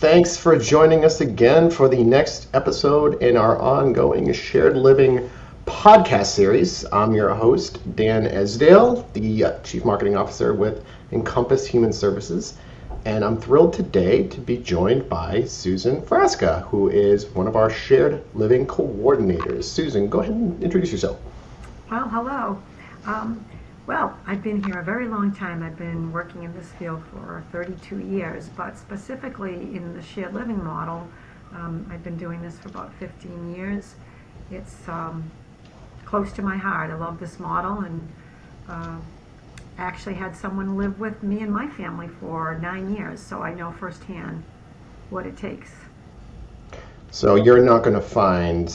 Thanks for joining us again for the next episode in our ongoing Shared Living podcast series. I'm your host, Dan Esdale, the Chief Marketing Officer with Encompass Human Services. And I'm thrilled today to be joined by Susan Frasca, who is one of our Shared Living coordinators. Susan, go ahead and introduce yourself. Well, hello. I've been here a very long time. I've been working in this field for 32 years, but specifically in the shared living model, I've been doing this for about 15 years. It's close to my heart. I love this model, and I actually had someone live with me and my family for 9 years, so I know firsthand what it takes. So you're not going to find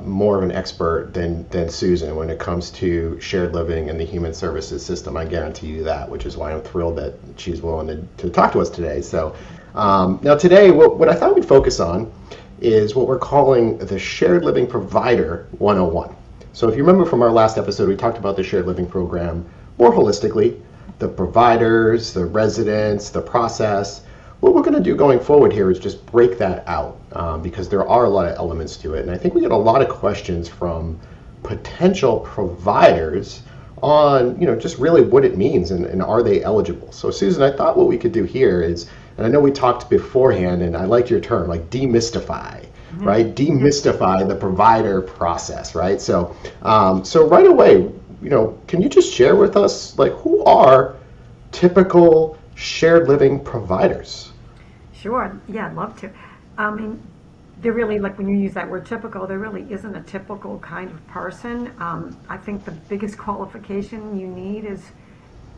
more of an expert than Susan when it comes to shared living and the human services system. I guarantee you that, which is why I'm thrilled that she's willing to talk to us today. So now today, what I thought we'd focus on is what we're calling the Shared Living Provider 101. So if you remember from our last episode, we talked about the shared living program more holistically, the providers, the residents, the process. What we're going to do going forward here is just break that out because there are a lot of elements to it. And I think we get a lot of questions from potential providers on, just really what it means and are they eligible. So Susan, I thought what we could do here is, and I know we talked beforehand and I liked your term, like demystify, right? Demystify the provider process, right? So right away, can you just share with us, like, who are typical shared living providers? Sure. Yeah, I'd love to. There really, like when you use that word typical, there really isn't a typical kind of person. I think the biggest qualification you need is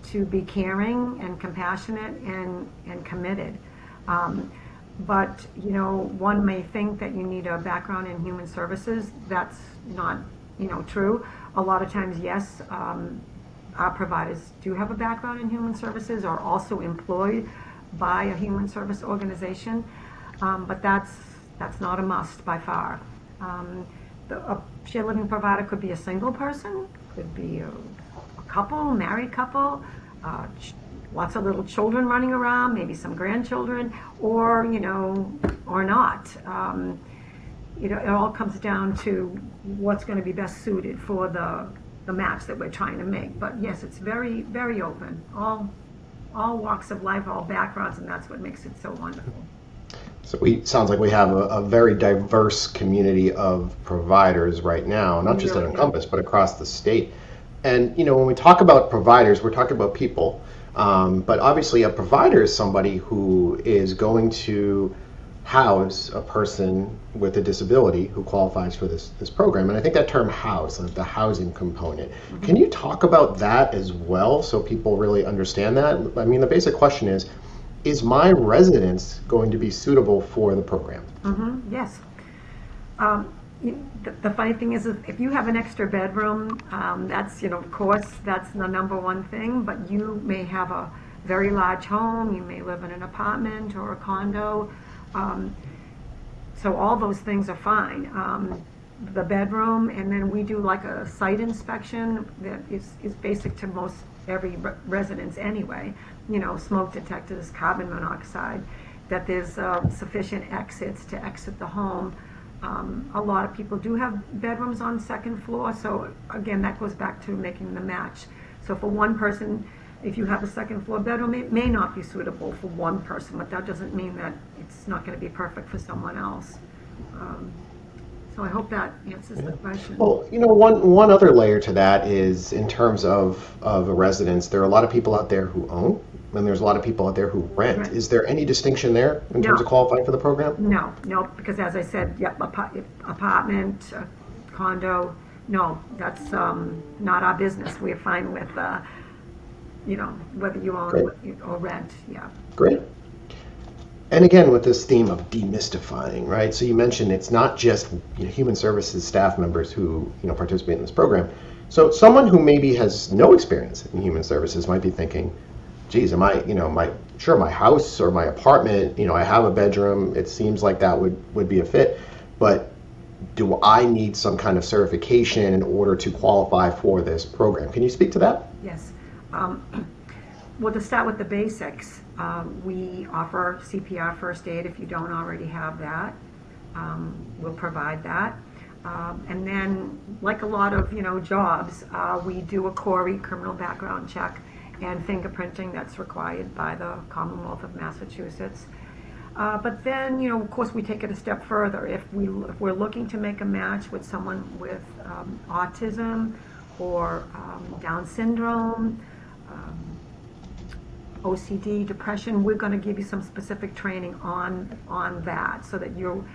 to be caring and compassionate and committed. But, one may think that you need a background in human services. That's not, true. A lot of times, yes, our providers do have a background in human services or also employed by a human service organization, but that's not a must by far. A shared living provider could be a single person, could be a couple, married couple, lots of little children running around, maybe some grandchildren, or not. It all comes down to what's going to be best suited for the match that we're trying to make. But yes, it's very, very open. All walks of life, all backgrounds, and that's what makes it so wonderful. So sounds like we have a very diverse community of providers right now, not just at Encompass, but across the state. And when we talk about providers, we're talking about people. But obviously a provider is somebody who is going to house a person with a disability who qualifies for this program. And I think that term house, the housing component. Mm-hmm. Can you talk about that as well so people really understand that? I mean, the basic question is my residence going to be suitable for the program? Mm-hmm. Yes. The funny thing is, if you have an extra bedroom, that's, of course, that's the number one thing, but you may have a very large home, you may live in an apartment or a condo, so all those things are fine. The bedroom, and then we do like a site inspection that is basic to most every residence anyway. Smoke detectors, carbon monoxide, that there's sufficient exits to exit the home. A lot of people do have bedrooms on second floor, so again, that goes back to making the match. So for one person, if you have a second floor bedroom, it may not be suitable for one person, but that doesn't mean that it's not going to be perfect for someone else. So I hope that answers the question. Well, one other layer to that is in terms of a residence, there are a lot of people out there who own, and there's a lot of people out there who rent. Right. Is there any distinction there in terms of qualifying for the program? No, because as I said, apartment, condo, no, that's not our business. We're fine with whether you own or rent. Yeah. Great. And again, with this theme of demystifying, right? So you mentioned it's not just human services staff members who participate in this program. So someone who maybe has no experience in human services might be thinking, geez, am I, my house or my apartment, I have a bedroom, it seems like that would be a fit, but do I need some kind of certification in order to qualify for this program? Can you speak to that? Yes. Well, to start with the basics, we offer CPR first aid if you don't already have that. We'll provide that. And then, like a lot of, jobs, we do a CORI, criminal background check, and fingerprinting that's required by the Commonwealth of Massachusetts. But then, of course, we take it a step further. If we're looking to make a match with someone with autism or Down syndrome, OCD, depression, we're going to give you some specific training on that so that you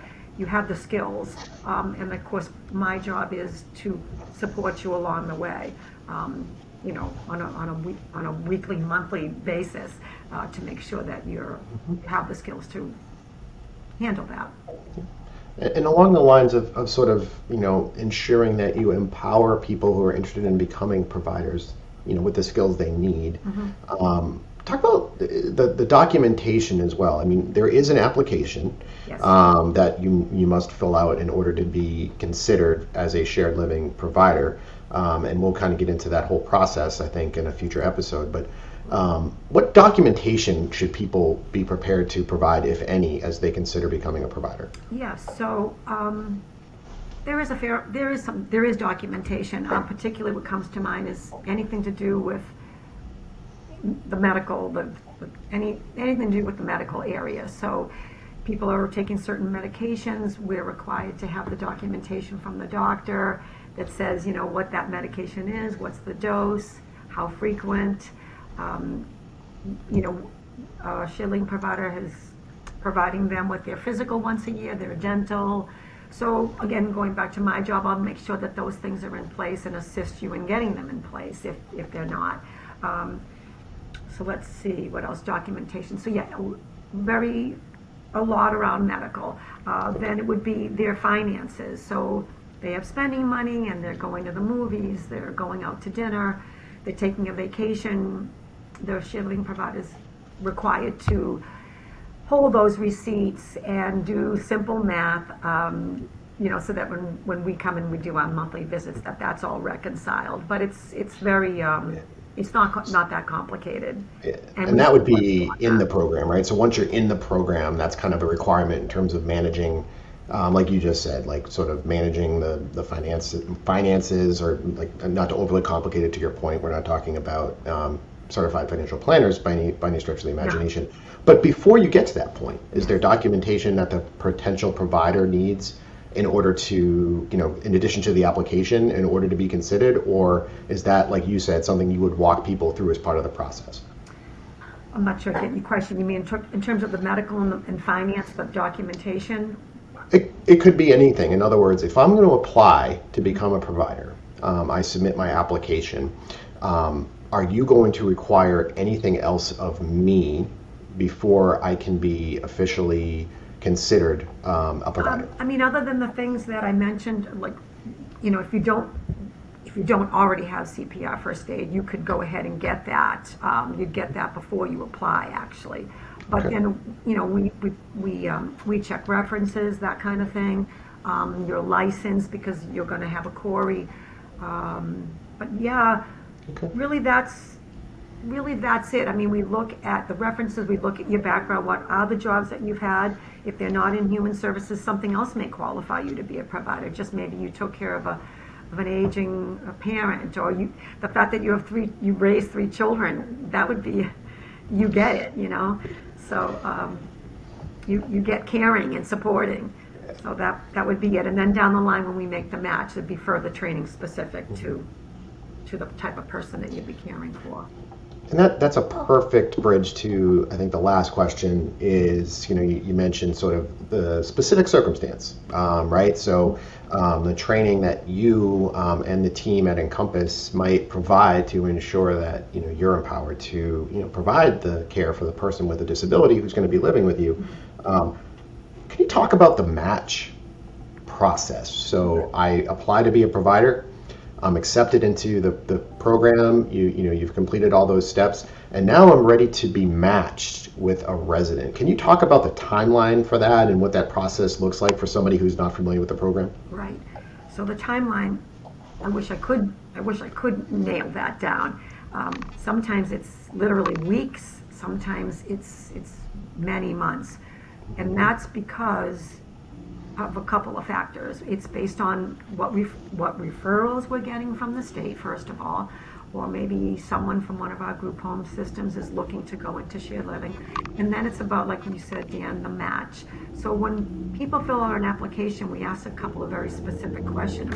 have the skills. And of course, my job is to support you along the way, on a weekly, monthly basis, to make sure that you have the skills to handle that. And along the lines of sort of, ensuring that you empower people who are interested in becoming providers, with the skills they need. Talk about the documentation as well. I mean, there is an application. Yes. That you must fill out in order to be considered as a shared living provider. And we'll kind of get into that whole process, I think, in a future episode. But what documentation should people be prepared to provide, if any, as they consider becoming a provider? Yes. So there is documentation. Particularly, what comes to mind is anything to do with the medical, anything to do with the medical area. So people are taking certain medications. We're required to have the documentation from the doctor that says, what that medication is, what's the dose, how frequent. A shielding provider is providing them with their physical once a year, their dental. So again, going back to my job, I'll make sure that those things are in place and assist you in getting them in place if they're not. So let's see, what else? Documentation. So yeah, a lot around medical. Then it would be their finances. So they have spending money and they're going to the movies, they're going out to dinner, they're taking a vacation. The shielding provider is required to hold those receipts and do simple math, so that when we come and we do our monthly visits, that's all reconciled. But it's very it's not that complicated. And that would be in the program, right? So once you're in the program, that's kind of a requirement in terms of managing, like you just said, like sort of managing the finances, or like, not to overly complicate it, to your point, we're not talking about certified financial planners by any stretch of the imagination. Yeah. But before you get to that point, is there documentation that the potential provider needs in order to, in addition to the application, in order to be considered? Or is that, like you said, something you would walk people through as part of the process? I'm not sure I get your question. You mean in terms of the medical and finance, the documentation? It could be anything. In other words, if I'm going to apply to become a provider, I submit my application. Are you going to require anything else of me before I can be officially considered a provider? Other than the things that I mentioned, like, if you don't already have CPR first aid, you could go ahead and get that. You'd get that before you apply, actually. But okay. Then, we check references, that kind of thing. Your license, because you're going to have a CORI. But yeah. Okay. Really, that's it. We look at the references, we look at your background, what are the jobs that you've had. If they're not in human services, something else may qualify you to be a provider. Just maybe you took care of an aging parent, or the fact that you raised 3 children, that would be, you get it, So you get caring and supporting. So that would be it. And then down the line, when we make the match, there'd be further training specific to the type of person that you'd be caring for. And that's a perfect bridge to, I think, the last question is, you mentioned sort of the specific circumstance, right? So the training that you and the team at Encompass might provide to ensure that, you're empowered to, provide the care for the person with a disability who's going to be living with you. Can you talk about the match process? So I apply to be a provider. I'm accepted into the program, you've completed all those steps, and now I'm ready to be matched with a resident. Can you talk about the timeline for that and what that process looks like for somebody who's not familiar with the program? Right. So the timeline, I wish I could nail that down. Sometimes it's literally weeks, sometimes it's many months. And that's because of a couple of factors. It's based on what referrals we're getting from the state, first of all, or maybe someone from one of our group home systems is looking to go into shared living. And then it's about, like you said, Dan, the match. So when people fill out an application, we ask a couple of very specific questions,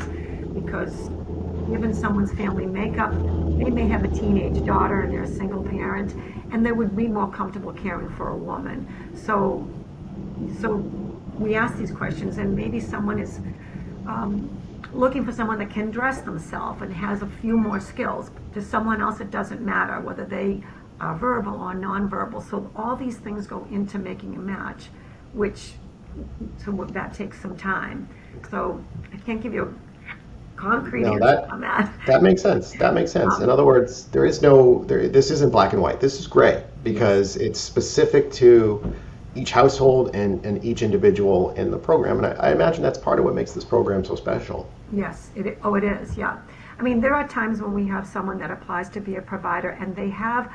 because given someone's family makeup, they may have a teenage daughter and they're a single parent, and they would be more comfortable caring for a woman. So we ask these questions, and maybe someone is looking for someone that can dress themselves and has a few more skills. To someone else, it doesn't matter whether they are verbal or nonverbal. So all these things go into making a match, so that takes some time. So I can't give you a concrete answer on that. That makes sense. That makes sense. In other words, this isn't black and white. This is gray, because it's specific to each household and each individual in the program. And I imagine that's part of what makes this program so special. Yes, it is, yeah. I mean, there are times when we have someone that applies to be a provider and they have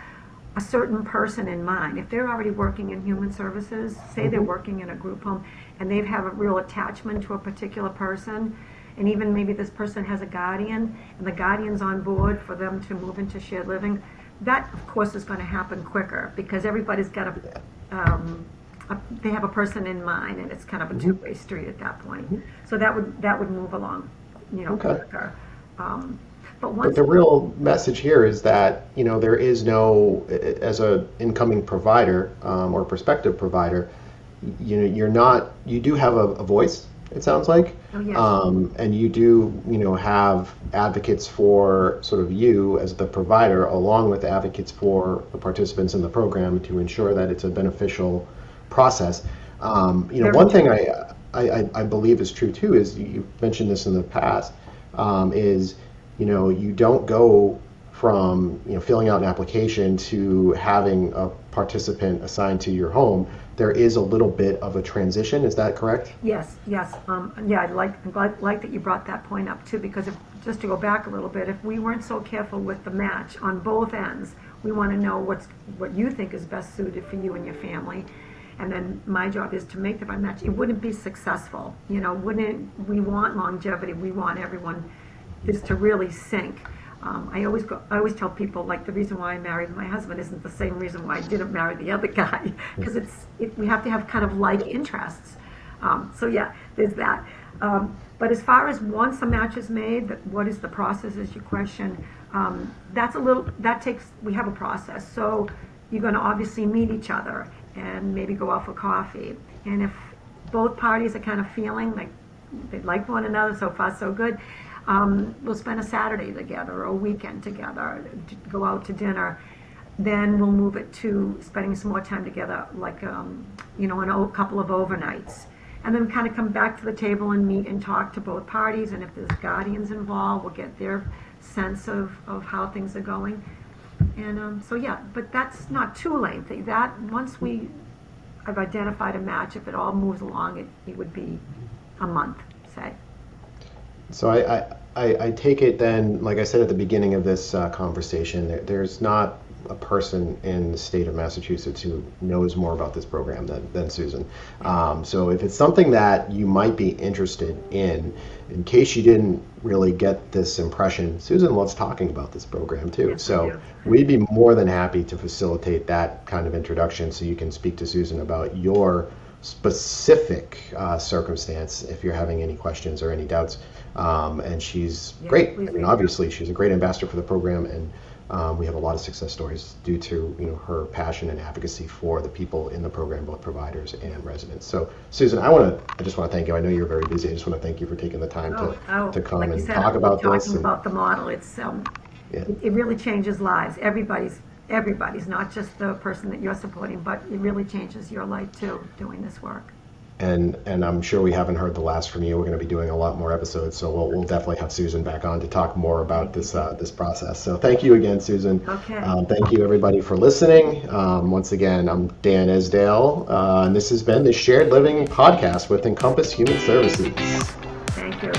a certain person in mind. If they're already working in human services, say they're working in a group home, and they have a real attachment to a particular person, and even maybe this person has a guardian, and the guardian's on board for them to move into shared living, that, of course, is going to happen quicker, because everybody's got they have a person in mind, and it's kind of a two-way street at that point. So that would move along, quicker. But the real message here is that, there is no, as a incoming provider or prospective provider, you do have a voice, it sounds like. Oh, yes. And you do, have advocates for sort of you as the provider, along with advocates for the participants in the program, to ensure that it's a beneficial process. One thing I believe is true too is, you've mentioned this in the past, is you don't go from filling out an application to having a participant assigned to your home. There is a little bit of a transition. Is that correct? Yes. Yeah, I like that you brought that point up too, because just to go back a little bit, if we weren't so careful with the match on both ends, we want to know what you think is best suited for you and your family. And then my job is to make the right match. It wouldn't be successful. We want longevity. We want everyone is to really sync. I always tell people, like, the reason why I married my husband isn't the same reason why I didn't marry the other guy, because we have to have kind of like interests. So yeah, there's that. But as far as once a match is made, what is the process is your question. We have a process. So you're going to obviously meet each other and maybe go out for coffee. And if both parties are kind of feeling like they like one another, so far so good, we'll spend a Saturday together or a weekend together, go out to dinner. Then we'll move it to spending some more time together, like a couple of overnights. And then kind of come back to the table and meet and talk to both parties. And if there's guardians involved, we'll get their sense of how things are going. And but that's not too lengthy. That once I've identified a match, if it all moves along, it would be a month, say. So I take it then, like I said at the beginning of this conversation, there's not a person in the state of Massachusetts who knows more about this program than Susan. So if it's something that you might be interested in case you didn't really get this impression, Susan loves talking about this program too. Yes, so we'd be more than happy to facilitate that kind of introduction, so you can speak to Susan about your specific circumstance if you're having any questions or any doubts. And she's great. I mean, obviously, she's a great ambassador for the program, and we have a lot of success stories due to her passion and advocacy for the people in the program, both providers and residents. So, Susan, I just want to thank you. I know you're very busy. I just want to thank you for taking the time to come like and you said, talk about this. Talking about the model, it really changes lives. Everybody's, not just the person that you're supporting, but it really changes your life too, doing this work. And I'm sure we haven't heard the last from you. We're going to be doing a lot more episodes, so we'll definitely have Susan back on to talk more about this process. So thank you again, Susan. Okay. Thank you, everybody, for listening. Once again, I'm Dan Esdale, and this has been the Shared Living Podcast with Encompass Human Services. Thank you.